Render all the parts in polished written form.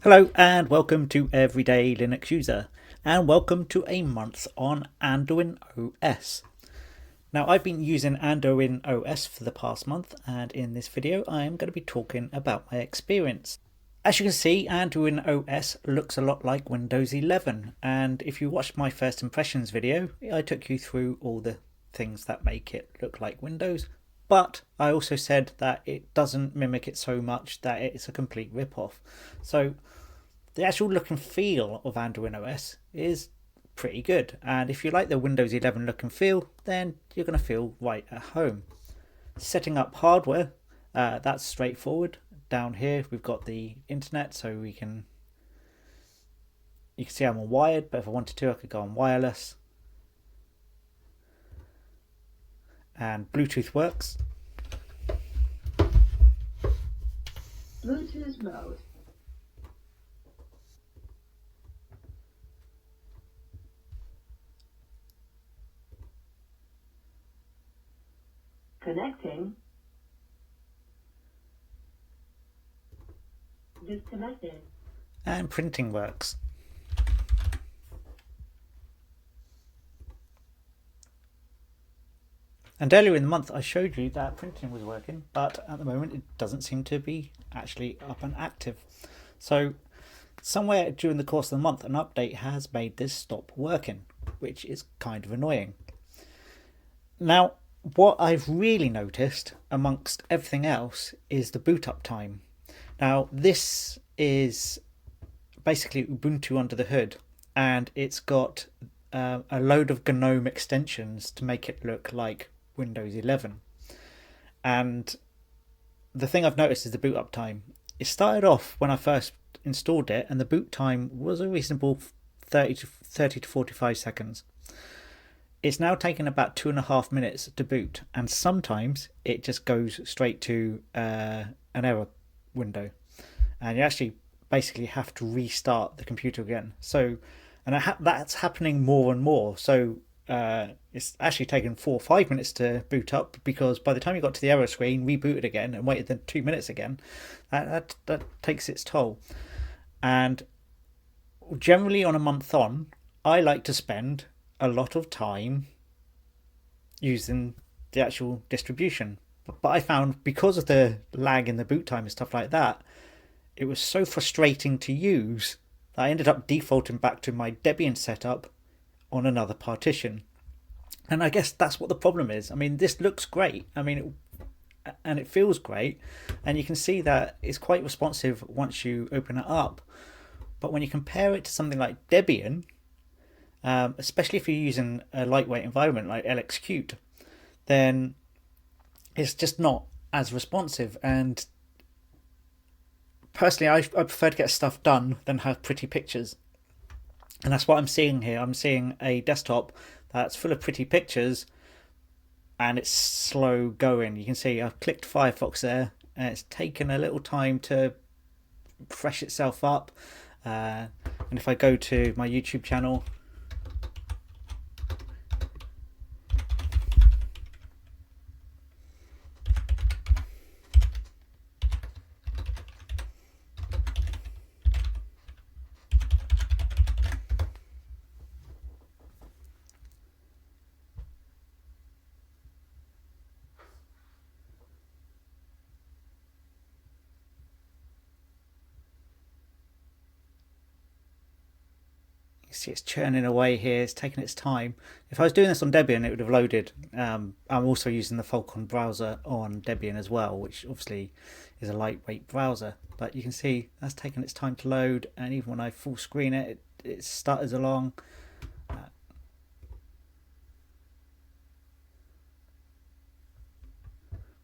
Hello and welcome to Everyday Linux User, and welcome to a month on Anduin OS. Now, I've been using Anduin OS for the past month, and in this video I am going to be talking about my experience. As you can see, Anduin OS looks a lot like Windows 11, and if you watched my first impressions video, I took you through all the things that make it look like Windows, but I also said that it doesn't mimic it so much that it's a complete rip-off. So the actual look and feel of Anduin OS is pretty good, and if you like the Windows 11 look and feel, then you're going to feel right at home. Setting up hardware, that's straightforward. Down here we've got the internet, so you can see I'm on wired, but if I wanted to I could go on wireless. And Bluetooth works. Bluetooth mode. Connecting. Disconnected. And printing works. And earlier in the month I showed you that printing was working, but at the moment it doesn't seem to be actually up and active. So somewhere during the course of the month an update has made this stop working, which is kind of annoying. Now, what I've really noticed amongst everything else is the boot up time. Now, this is basically Ubuntu under the hood, and it's got a load of GNOME extensions to make it look like Windows 11. And the thing I've noticed is the boot up time. It started off when I first installed it, and the boot time was a reasonable 30 to 45 seconds. It's now taken about 2.5 minutes to boot, and sometimes it just goes straight to an error window, and you actually basically have to restart the computer again. So, and that's happening more and more. So it's actually taken 4 or 5 minutes to boot up, because by the time you got to the error screen, rebooted again and waited then 2 minutes again. That takes its toll. And generally on a month on, I like to spend a lot of time using the actual distribution, but I found because of the lag in the boot time and stuff like that, it was so frustrating to use that I ended up defaulting back to my Debian setup on another partition. And I guess that's what the problem is. I mean, this looks great, and it feels great, and you can see that it's quite responsive once you open it up, but when you compare it to something like Debian, especially if you're using a lightweight environment like LXQt, then it's just not as responsive. And personally, I prefer to get stuff done than have pretty pictures. And that's what I'm seeing here. I'm seeing a desktop that's full of pretty pictures, and it's slow going. You can see I've clicked Firefox there, and it's taken a little time to fresh itself up. And if I go to my YouTube channel, you see it's churning away here. It's taking its time. If I was doing this on Debian, it would have loaded. I'm also using the Falcon browser on Debian as well, which obviously is a lightweight browser. But you can see that's taking its time to load, and even when I full screen it, it stutters along. But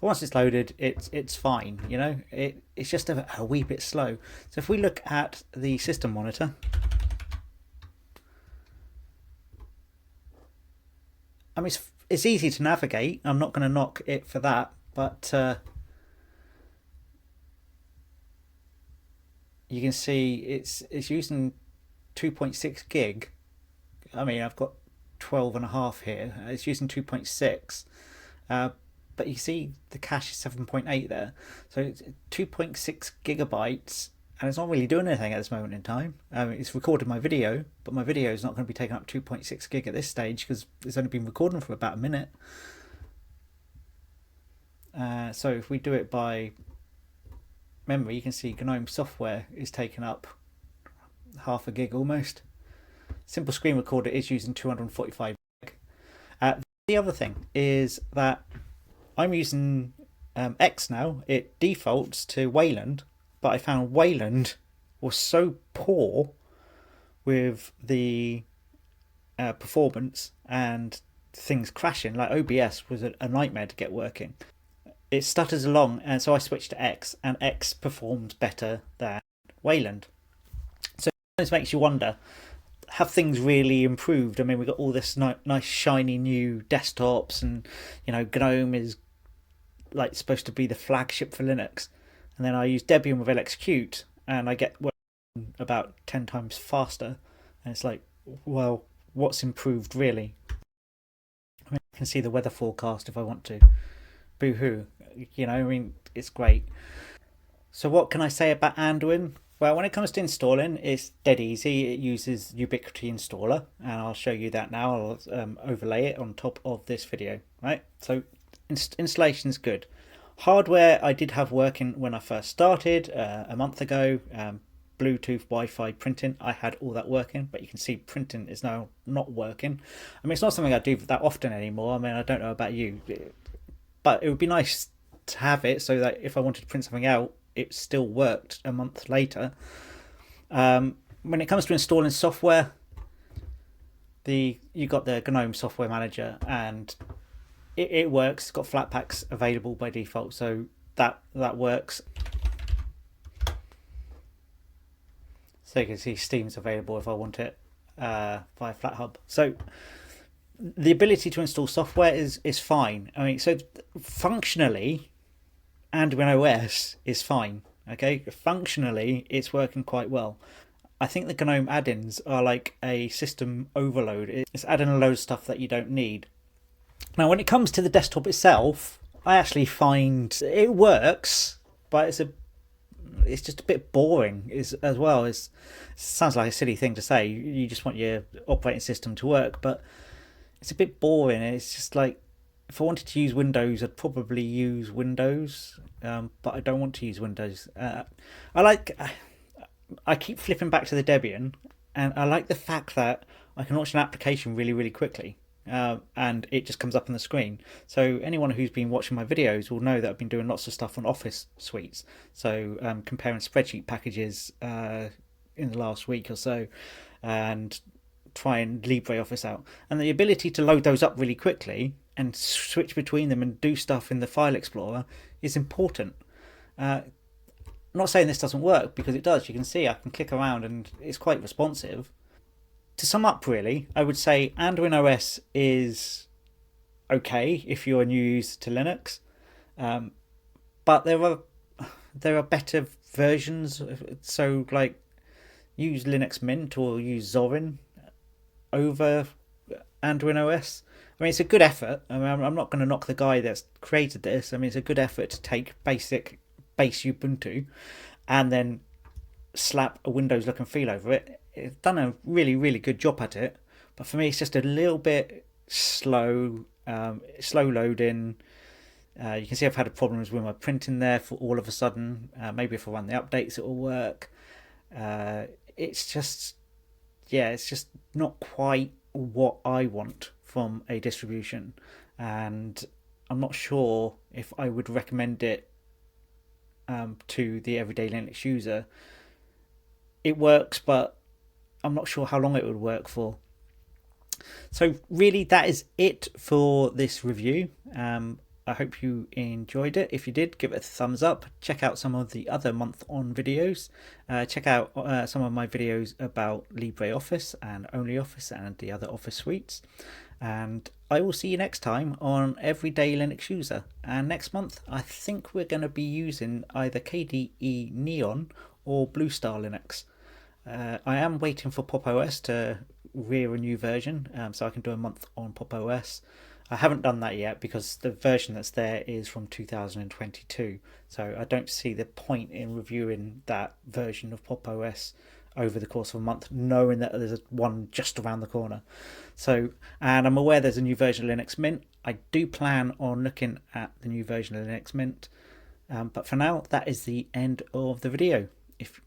once it's loaded, it's fine. You know, it's just a wee bit slow. So if we look at the system monitor, I mean, it's easy to navigate. I'm not going to knock it for that, but you can see it's using 2.6 gig. I mean, I've got 12.5 here. It's using 2.6, but you see the cache is 7.8 there. So it's 2.6 gigabytes and it's not really doing anything at this moment in time. It's recorded my video, but my video is not going to be taking up 2.6 gig at this stage because it's only been recording for about a minute. So if we do it by memory, you can see GNOME software is taking up half a gig almost. Simple screen recorder is using 245 gig. The other thing is that I'm using X now. It defaults to Wayland, but I found Wayland was so poor with the performance and things crashing. Like OBS was a nightmare to get working. It stutters along, and so I switched to X, and X performs better than Wayland. So it makes you wonder, have things really improved? I mean, we've got all this nice shiny new desktops, and GNOME is like supposed to be the flagship for Linux, and then I use Debian with LXQt and I get about 10 times faster, and it's like, well, what's improved really? I mean, I can see the weather forecast if I want to. Boo-hoo. I mean, it's great. So what can I say about Anduin? Well, when it comes to installing, it's dead easy. It uses Ubiquity Installer, and I'll show you that now. I'll overlay it on top of this video, right? So installation's good. Hardware I did have working when I first started a month ago. Bluetooth, Wi-Fi, printing, I had all that working, but you can see printing is now not working. I mean, it's not something I do that often anymore. I mean, I don't know about you, but it would be nice to have it so that if I wanted to print something out, it still worked a month later. When it comes to installing software, you got the GNOME software manager, and it works. It's got Flatpaks available by default, so that works. So you can see Steam's available if I want it via FlatHub. So the ability to install software is fine. I mean, so functionally, Anduin OS is fine. Okay, functionally, it's working quite well. I think the GNOME add-ins are like a system overload. It's adding a load of stuff that you don't need. Now, when it comes to the desktop itself, I actually find it works, but it's just a bit boring as well. It sounds like a silly thing to say. You just want your operating system to work, but it's a bit boring. It's just like, if I wanted to use Windows, I'd probably use Windows, but I don't want to use Windows. I keep flipping back to the Debian, and I like the fact that I can launch an application really, really quickly, and it just comes up on the screen. So anyone who's been watching my videos will know that I've been doing lots of stuff on Office suites. So comparing spreadsheet packages in the last week or so, and trying LibreOffice out, and the ability to load those up really quickly and switch between them and do stuff in the file explorer is important. I'm not saying this doesn't work, because it does. You can see I can click around and it's quite responsive. To sum up, really, I would say Anduin OS is okay if you're a new user to Linux, but there are better versions. So like, use Linux Mint or use Zorin over Anduin OS. I mean, it's a good effort. I mean, I'm not going to knock the guy that's created this. I mean, it's a good effort to take base Ubuntu and then slap a Windows look and feel over it. It's done a really, really good job at it. But for me, it's just a little bit slow loading. You can see I've had problems with my printing there for all of a sudden. Maybe if I run the updates, it will work. It's just not quite what I want from a distribution, and I'm not sure if I would recommend it to the everyday Linux user. It works, but I'm not sure how long it would work for. So really, that is it for this review. I hope you enjoyed it. If you did, give it a thumbs up. Check out some of the other Month On videos. Check out some of my videos about LibreOffice and OnlyOffice and the other Office suites. And I will see you next time on Everyday Linux User. And next month, I think we're going to be using either KDE Neon or Blue Star Linux. I am waiting for Pop! OS to rear a new version, so I can do a month on Pop! OS. I haven't done that yet because the version that's there is from 2022. So I don't see the point in reviewing that version of Pop! OS over the course of a month, knowing that there's one just around the corner. So, and I'm aware there's a new version of Linux Mint. I do plan on looking at the new version of Linux Mint. But for now, that is the end of the video. If